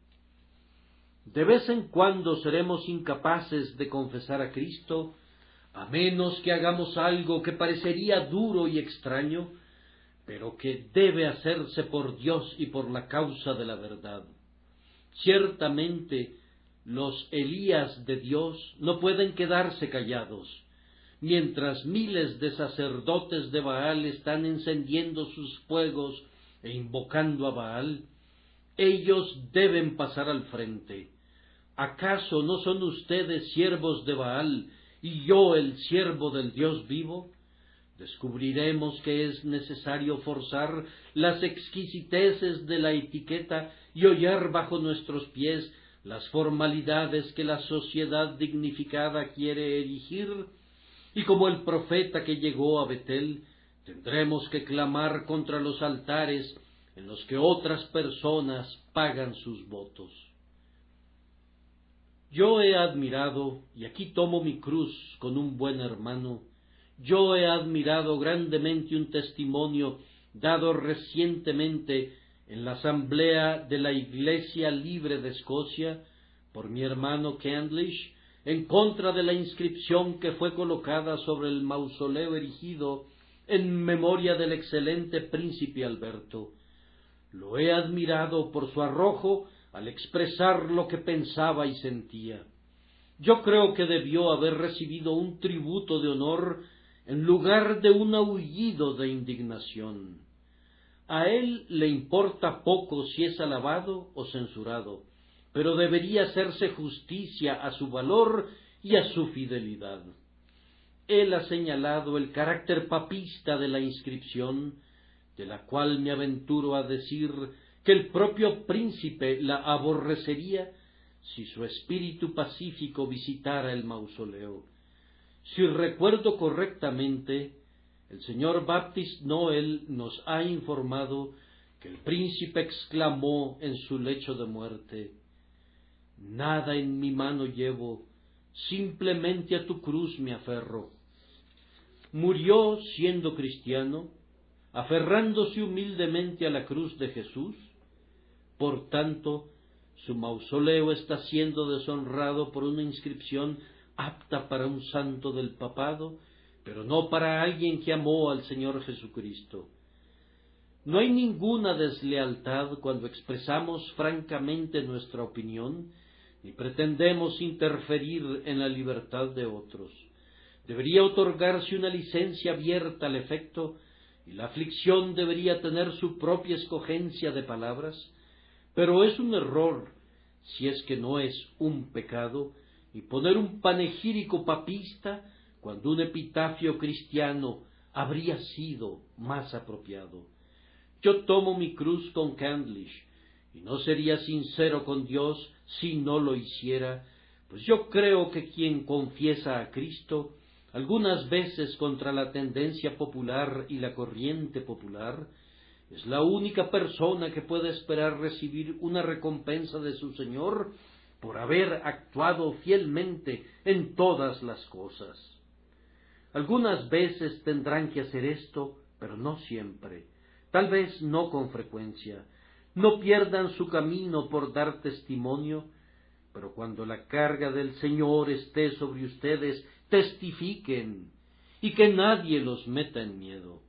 De vez en cuando seremos incapaces de confesar a Cristo, a menos que hagamos algo que parecería duro y extraño, pero que debe hacerse por Dios y por la causa de la verdad. Ciertamente, los Elías de Dios no pueden quedarse callados. Mientras miles de sacerdotes de Baal están encendiendo sus fuegos e invocando a Baal, ellos deben pasar al frente. ¿Acaso no son ustedes siervos de Baal y yo el siervo del Dios vivo? Descubriremos que es necesario forzar las exquisiteces de la etiqueta y hollar bajo nuestros pies las formalidades que la sociedad dignificada quiere erigir, y como el profeta que llegó a Betel, tendremos que clamar contra los altares en los que otras personas pagan sus votos. Yo he admirado, y aquí tomo mi cruz con un buen hermano, yo he admirado grandemente un testimonio dado recientemente en la asamblea de la Iglesia Libre de Escocia por mi hermano Candlish en contra de la inscripción que fue colocada sobre el mausoleo erigido en memoria del excelente príncipe Alberto. Lo he admirado por su arrojo al expresar lo que pensaba y sentía. Yo creo que debió haber recibido un tributo de honor en lugar de un aullido de indignación. A él le importa poco si es alabado o censurado, pero debería hacerse justicia a su valor y a su fidelidad. Él ha señalado el carácter papista de la inscripción, de la cual me aventuro a decir que el propio príncipe la aborrecería si su espíritu pacífico visitara el mausoleo. Si recuerdo correctamente, el señor Baptist Noel nos ha informado que el príncipe exclamó en su lecho de muerte: «Nada en mi mano llevo, simplemente a tu cruz me aferro». Murió siendo cristiano, aferrándose humildemente a la cruz de Jesús. Por tanto, su mausoleo está siendo deshonrado por una inscripción apta para un santo del papado, pero no para alguien que amó al Señor Jesucristo. No hay ninguna deslealtad cuando expresamos francamente nuestra opinión, ni pretendemos interferir en la libertad de otros. Debería otorgarse una licencia abierta al efecto, y la aflicción debería tener su propia escogencia de palabras, pero es un error, si es que no es un pecado, y poner un panegírico papista cuando un epitafio cristiano habría sido más apropiado. Yo tomo mi cruz con Candlish, y no sería sincero con Dios si no lo hiciera, pues yo creo que quien confiesa a Cristo, algunas veces contra la tendencia popular y la corriente popular, es la única persona que puede esperar recibir una recompensa de su Señor por haber actuado fielmente en todas las cosas. Algunas veces tendrán que hacer esto, pero no siempre, tal vez no con frecuencia. No pierdan su camino por dar testimonio, pero cuando la carga del Señor esté sobre ustedes, testifiquen, y que nadie los meta en miedo.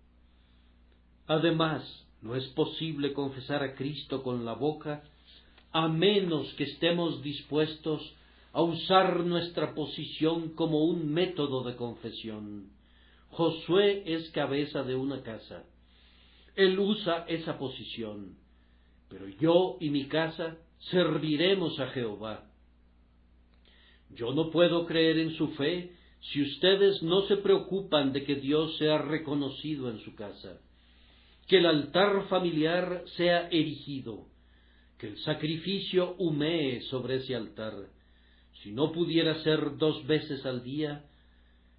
Además, no es posible confesar a Cristo con la boca, a menos que estemos dispuestos a usar nuestra posición como un método de confesión. Josué es cabeza de una casa. Él usa esa posición, pero yo y mi casa serviremos a Jehová. Yo no puedo creer en su fe si ustedes no se preocupan de que Dios sea reconocido en su casa, que el altar familiar sea erigido, que el sacrificio humee sobre ese altar. Si no pudiera ser 2 veces al día,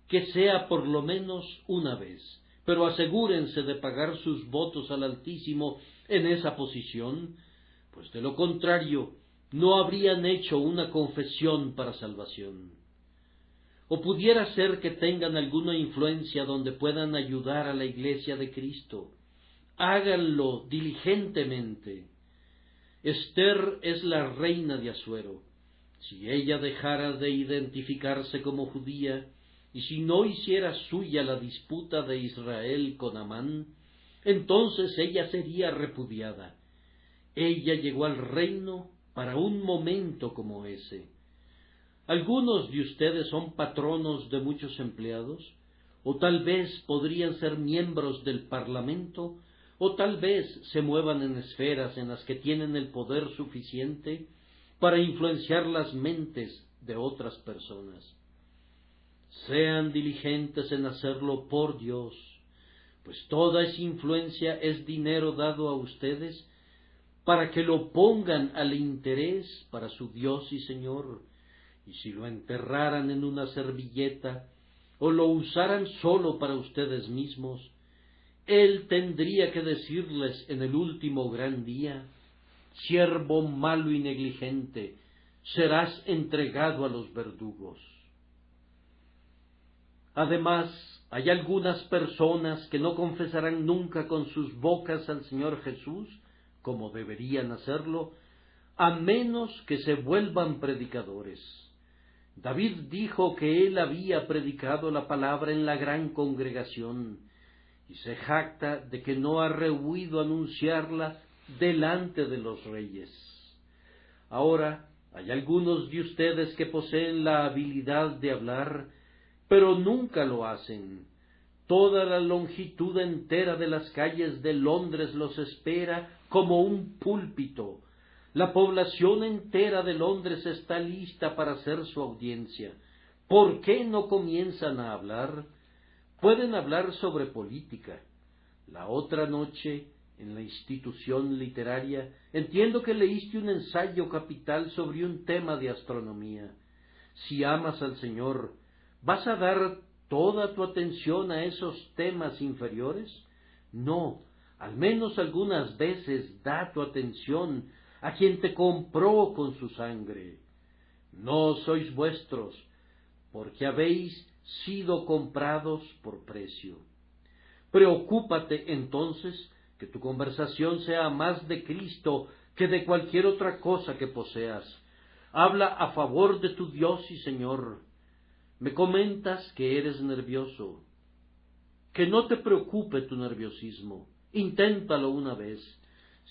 que sea por lo menos una vez, pero asegúrense de pagar sus votos al Altísimo en esa posición, pues de lo contrario no habrían hecho una confesión para salvación. O pudiera ser que tengan alguna influencia donde puedan ayudar a la Iglesia de Cristo. Háganlo diligentemente. Esther es la reina de Asuero. Si ella dejara de identificarse como judía, y si no hiciera suya la disputa de Israel con Amán, entonces ella sería repudiada. Ella llegó al reino para un momento como ese. Algunos de ustedes son patronos de muchos empleados, o tal vez podrían ser miembros del Parlamento, o tal vez se muevan en esferas en las que tienen el poder suficiente para influenciar las mentes de otras personas. Sean diligentes en hacerlo por Dios, pues toda esa influencia es dinero dado a ustedes para que lo pongan al interés para su Dios y Señor, y si lo enterraran en una servilleta o lo usaran solo para ustedes mismos, Él tendría que decirles en el último gran día: siervo malo y negligente, serás entregado a los verdugos. Además, hay algunas personas que no confesarán nunca con sus bocas al Señor Jesús, como deberían hacerlo, a menos que se vuelvan predicadores. David dijo que él había predicado la palabra en la gran congregación, y se jacta de que no ha rehuido anunciarla delante de los reyes. Ahora, hay algunos de ustedes que poseen la habilidad de hablar, pero nunca lo hacen. Toda la longitud entera de las calles de Londres los espera como un púlpito. La población entera de Londres está lista para hacer su audiencia. ¿Por qué no comienzan a hablar? Pueden hablar sobre política. La otra noche, en la institución literaria, entiendo que leíste un ensayo capital sobre un tema de astronomía. Si amas al Señor, ¿vas a dar toda tu atención a esos temas inferiores? No, al menos algunas veces da tu atención a quien te compró con su sangre. No sois vuestros, porque habéis sido comprados por precio. Preocúpate entonces que tu conversación sea más de Cristo que de cualquier otra cosa que poseas. Habla a favor de tu Dios y Señor. Me comentas que eres nervioso. Que no te preocupe tu nerviosismo. Inténtalo una vez.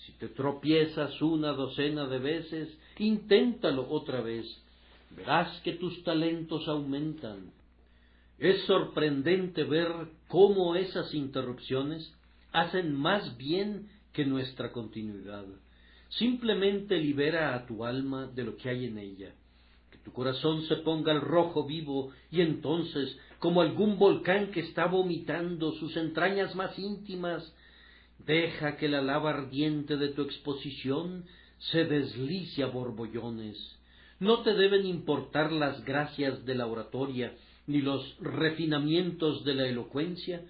Si te tropiezas 12 de veces, inténtalo otra vez. Verás que tus talentos aumentan. Es sorprendente ver cómo esas interrupciones hacen más bien que nuestra continuidad. Simplemente libera a tu alma de lo que hay en ella. Que tu corazón se ponga al rojo vivo y entonces, como algún volcán que está vomitando sus entrañas más íntimas, deja que la lava ardiente de tu exposición se deslice a borbollones. No te deben importar las gracias de la oratoria, ni los refinamientos de la elocuencia,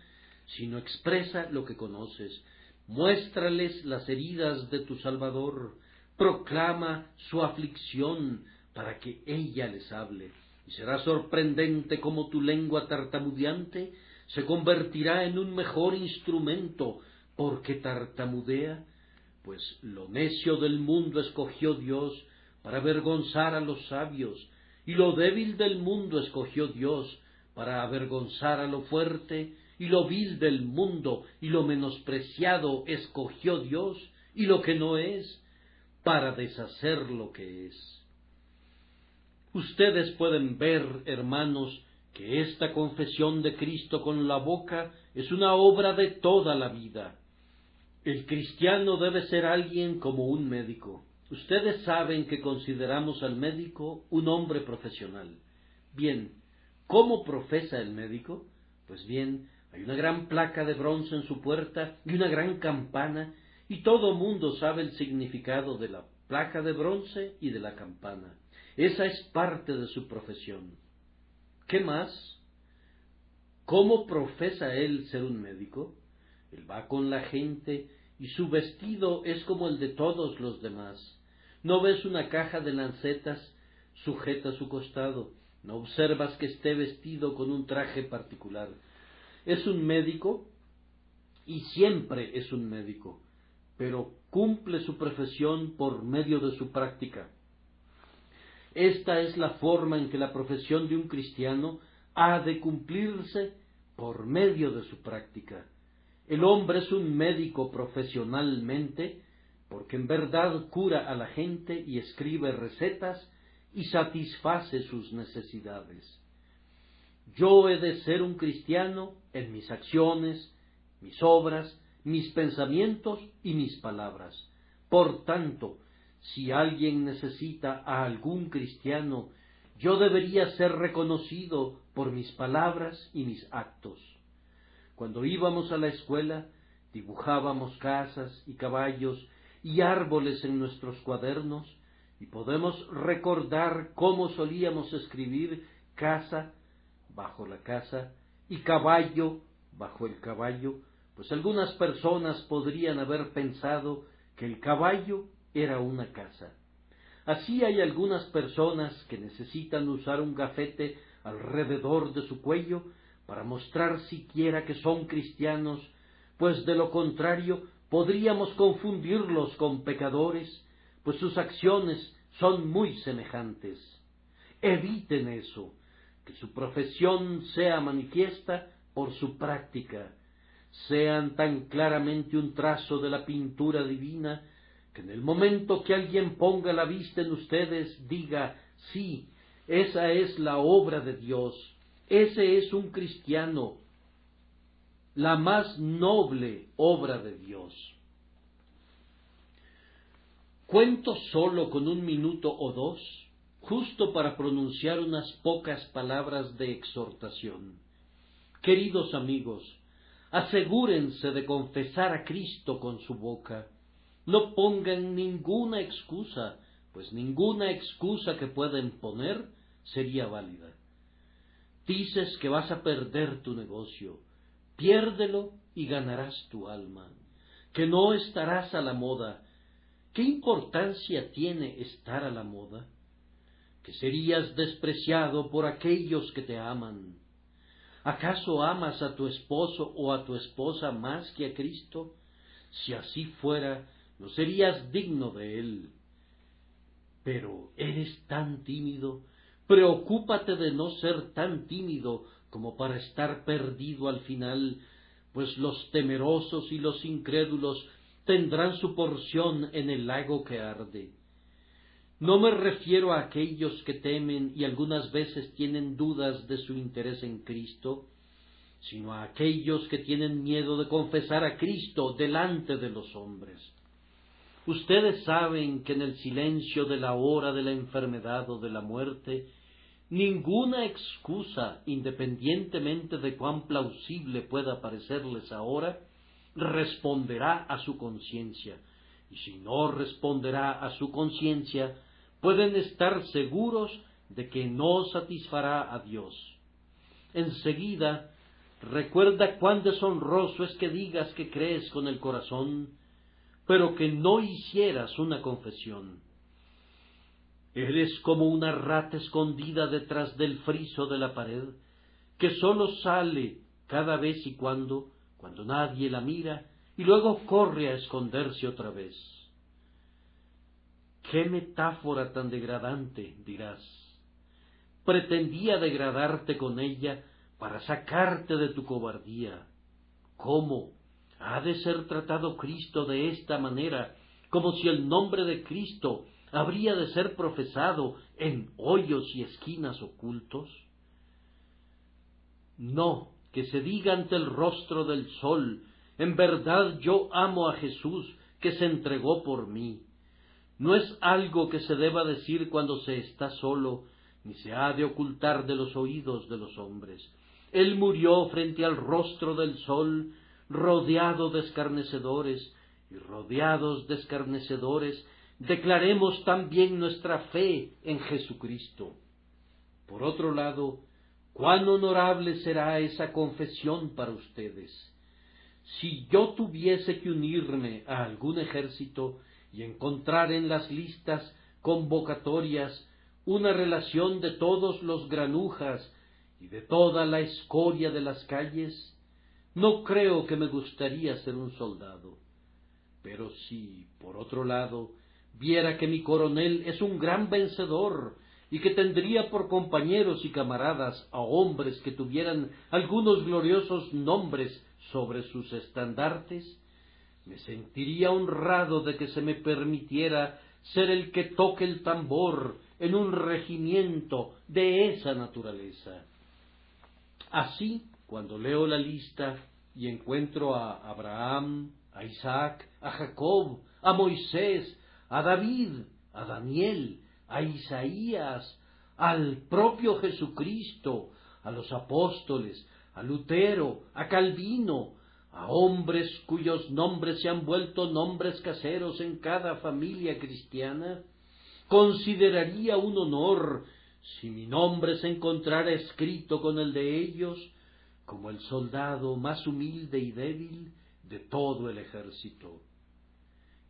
sino expresa lo que conoces. Muéstrales las heridas de tu Salvador, proclama su aflicción para que ella les hable. Y será sorprendente cómo tu lengua tartamudeante se convertirá en un mejor instrumento, porque tartamudea, pues lo necio del mundo escogió Dios para avergonzar a los sabios, y lo débil del mundo escogió Dios para avergonzar a lo fuerte, y lo vil del mundo y lo menospreciado escogió Dios, y lo que no es, para deshacer lo que es. Ustedes pueden ver, hermanos, que esta confesión de Cristo con la boca es una obra de toda la vida. El cristiano debe ser alguien como un médico. Ustedes saben que consideramos al médico un hombre profesional. Bien, ¿cómo profesa el médico? Pues bien, hay una gran placa de bronce en su puerta y una gran campana, y todo mundo sabe el significado de la placa de bronce y de la campana. Esa es parte de su profesión. ¿Qué más? ¿Cómo profesa él ser un médico? Él va con la gente y su vestido es como el de todos los demás. No ves una caja de lancetas sujeta a su costado, no observas que esté vestido con un traje particular. Es un médico y siempre es un médico, pero cumple su profesión por medio de su práctica. Esta es la forma en que la profesión de un cristiano ha de cumplirse por medio de su práctica. El hombre es un médico profesionalmente porque en verdad cura a la gente y escribe recetas y satisface sus necesidades. Yo he de ser un cristiano en mis acciones, mis obras, mis pensamientos y mis palabras. Por tanto, si alguien necesita a algún cristiano, yo debería ser reconocido por mis palabras y mis actos. Cuando íbamos a la escuela, dibujábamos casas y caballos y árboles en nuestros cuadernos, y podemos recordar cómo solíamos escribir casa bajo la casa y caballo bajo el caballo, pues algunas personas podrían haber pensado que el caballo era una casa. Así hay algunas personas que necesitan usar un gafete alrededor de su cuello para mostrar siquiera que son cristianos, pues de lo contrario podríamos confundirlos con pecadores, pues sus acciones son muy semejantes. Eviten eso, que su profesión sea manifiesta por su práctica, sean tan claramente un trazo de la pintura divina, que en el momento que alguien ponga la vista en ustedes diga, sí, esa es la obra de Dios, ese es un cristiano, la más noble obra de Dios. Cuento solo con 1 minuto o 2, justo para pronunciar unas pocas palabras de exhortación. Queridos amigos, asegúrense de confesar a Cristo con su boca. No pongan ninguna excusa, pues ninguna excusa que puedan poner sería válida. Dices que vas a perder tu negocio, piérdelo y ganarás tu alma, que no estarás a la moda. ¿Qué importancia tiene estar a la moda? Que serías despreciado por aquellos que te aman. ¿Acaso amas a tu esposo o a tu esposa más que a Cristo? Si así fuera, no serías digno de él. Pero eres tan tímido. Preocúpate de no ser tan tímido como para estar perdido al final, pues los temerosos y los incrédulos tendrán su porción en el lago que arde. No me refiero a aquellos que temen y algunas veces tienen dudas de su interés en Cristo, sino a aquellos que tienen miedo de confesar a Cristo delante de los hombres. Ustedes saben que en el silencio de la hora de la enfermedad o de la muerte, ninguna excusa, independientemente de cuán plausible pueda parecerles ahora, responderá a su conciencia, y si no responderá a su conciencia, pueden estar seguros de que no satisfará a Dios. Enseguida, recuerda cuán deshonroso es que digas que crees con el corazón, pero que no hicieras una confesión. Eres como una rata escondida detrás del friso de la pared, que sólo sale cada vez y cuando nadie la mira, y luego corre a esconderse otra vez. ¡Qué metáfora tan degradante!, dirás. Pretendía degradarte con ella para sacarte de tu cobardía. ¿Cómo ha de ser tratado Cristo de esta manera, como si el nombre de Cristo habría de ser profesado en hoyos y esquinas ocultos? No, que se diga ante el rostro del sol: en verdad yo amo a Jesús, que se entregó por mí. No es algo que se deba decir cuando se está solo, ni se ha de ocultar de los oídos de los hombres. Él murió frente al rostro del sol, rodeado de escarnecedores, y rodeados de escarnecedores, declaremos también nuestra fe en Jesucristo. Por otro lado, cuán honorable será esa confesión para ustedes. Si yo tuviese que unirme a algún ejército y encontrar en las listas convocatorias una relación de todos los granujas y de toda la escoria de las calles, no creo que me gustaría ser un soldado. Pero si, por otro lado, viera que mi coronel es un gran vencedor y que tendría por compañeros y camaradas a hombres que tuvieran algunos gloriosos nombres sobre sus estandartes, me sentiría honrado de que se me permitiera ser el que toque el tambor en un regimiento de esa naturaleza. Así, cuando leo la lista y encuentro a Abraham, a Isaac, a Jacob, a Moisés, a David, a Daniel, a Isaías, al propio Jesucristo, a los apóstoles, a Lutero, a Calvino, a hombres cuyos nombres se han vuelto nombres caseros en cada familia cristiana, consideraría un honor si mi nombre se encontrara escrito con el de ellos, como el soldado más humilde y débil de todo el ejército.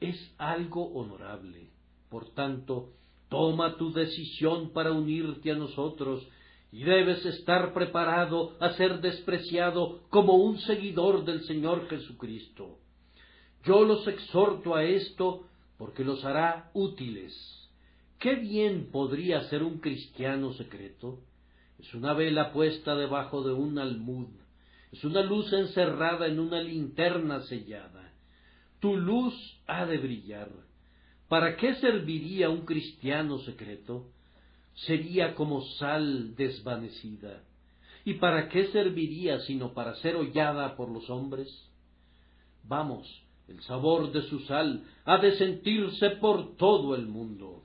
Es algo honorable. Por tanto, toma tu decisión para unirte a nosotros, y debes estar preparado a ser despreciado como un seguidor del Señor Jesucristo. Yo los exhorto a esto porque los hará útiles. ¿Qué bien podría ser un cristiano secreto? Es una vela puesta debajo de un almud, es una luz encerrada en una linterna sellada. Tu luz ha de brillar. ¿Para qué serviría un cristiano secreto? Sería como sal desvanecida. ¿Y para qué serviría sino para ser hollada por los hombres? Vamos, el sabor de su sal ha de sentirse por todo el mundo.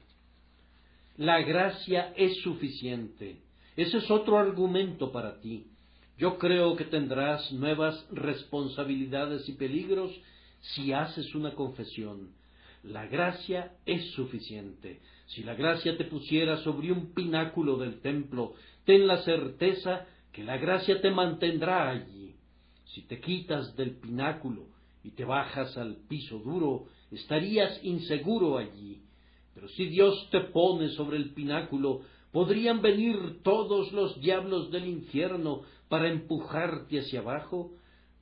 La gracia es suficiente. Ese es otro argumento para ti. Yo creo que tendrás nuevas responsabilidades y peligros si haces una confesión. La gracia es suficiente. Si la gracia te pusiera sobre un pináculo del templo, ten la certeza que la gracia te mantendrá allí. Si te quitas del pináculo y te bajas al piso duro, estarías inseguro allí. Pero si Dios te pone sobre el pináculo, podrían venir todos los diablos del infierno para empujarte hacia abajo,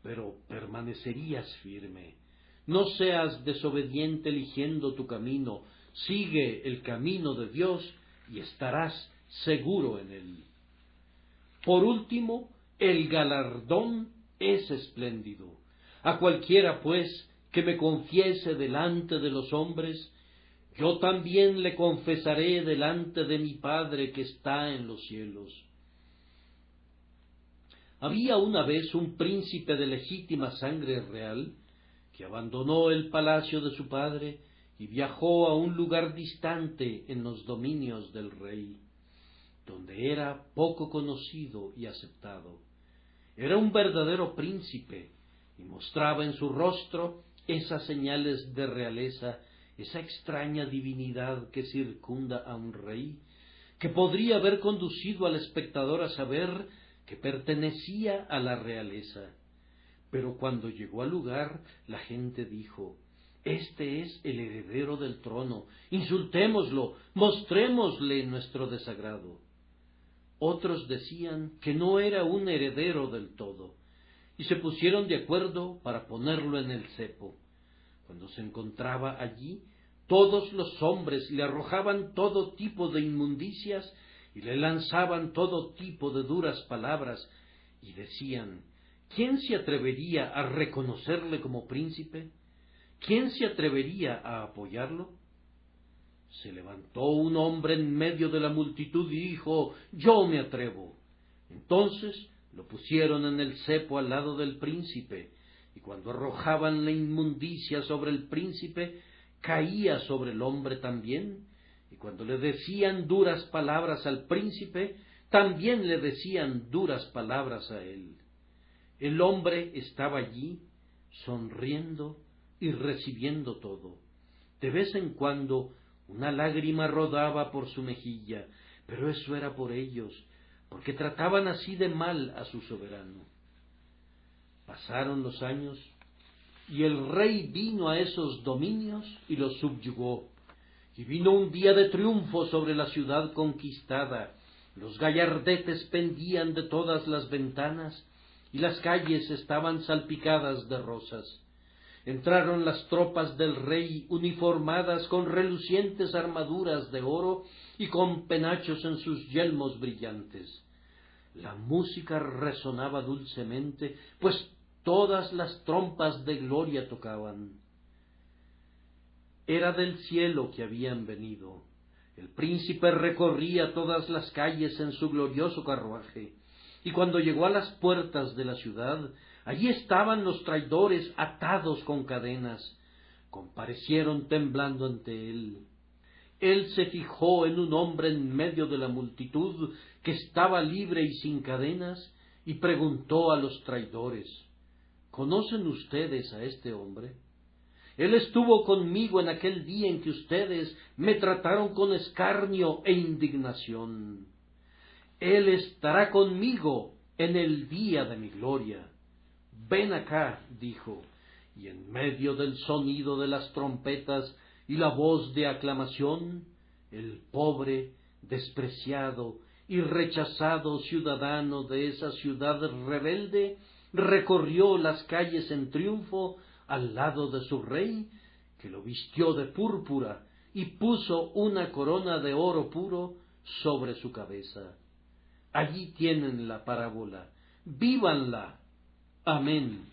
pero permanecerías firme. No seas desobediente eligiendo tu camino, sigue el camino de Dios y estarás seguro en él. Por último, el galardón es espléndido. A cualquiera, pues, que me confiese delante de los hombres, yo también le confesaré delante de mi Padre que está en los cielos. Había una vez un príncipe de legítima sangre real que abandonó el palacio de su padre y viajó a un lugar distante en los dominios del rey, donde era poco conocido y aceptado. Era un verdadero príncipe y mostraba en su rostro esas señales de realeza, esa extraña divinidad que circunda a un rey, que podría haber conducido al espectador a saber que pertenecía a la realeza. Pero cuando llegó al lugar, la gente dijo: «Este es el heredero del trono, insultémoslo, mostrémosle nuestro desagrado». Otros decían que no era un heredero del todo, y se pusieron de acuerdo para ponerlo en el cepo. Cuando se encontraba allí, todos los hombres le arrojaban todo tipo de inmundicias y le lanzaban todo tipo de duras palabras, y decían: ¿quién se atrevería a reconocerle como príncipe? ¿Quién se atrevería a apoyarlo? Se levantó un hombre en medio de la multitud y dijo: «Yo me atrevo». Entonces lo pusieron en el cepo al lado del príncipe, y cuando arrojaban la inmundicia sobre el príncipe, caía sobre el hombre también, y cuando le decían duras palabras al príncipe, también le decían duras palabras a él. El hombre estaba allí, sonriendo y recibiendo todo. De vez en cuando una lágrima rodaba por su mejilla, pero eso era por ellos, porque trataban así de mal a su soberano. Pasaron los años, y el rey vino a esos dominios y los subyugó. Y vino un día de triunfo sobre la ciudad conquistada. Los gallardetes pendían de todas las ventanas, y las calles estaban salpicadas de rosas. Entraron las tropas del rey uniformadas con relucientes armaduras de oro y con penachos en sus yelmos brillantes. La música resonaba dulcemente, pues todas las trompas de gloria tocaban. Era del cielo que habían venido. El príncipe recorría todas las calles en su glorioso carruaje, y cuando llegó a las puertas de la ciudad, allí estaban los traidores atados con cadenas. Comparecieron temblando ante él. Él se fijó en un hombre en medio de la multitud que estaba libre y sin cadenas, y preguntó a los traidores: «¿Conocen ustedes a este hombre? Él estuvo conmigo en aquel día en que ustedes me trataron con escarnio e indignación. Él estará conmigo en el día de mi gloria». «Ven acá», dijo, y en medio del sonido de las trompetas y la voz de aclamación, el pobre, despreciado y rechazado ciudadano de esa ciudad rebelde recorrió las calles en triunfo al lado de su rey, que lo vistió de púrpura y puso una corona de oro puro sobre su cabeza. Allí tienen la parábola. ¡Vívanla! Amén.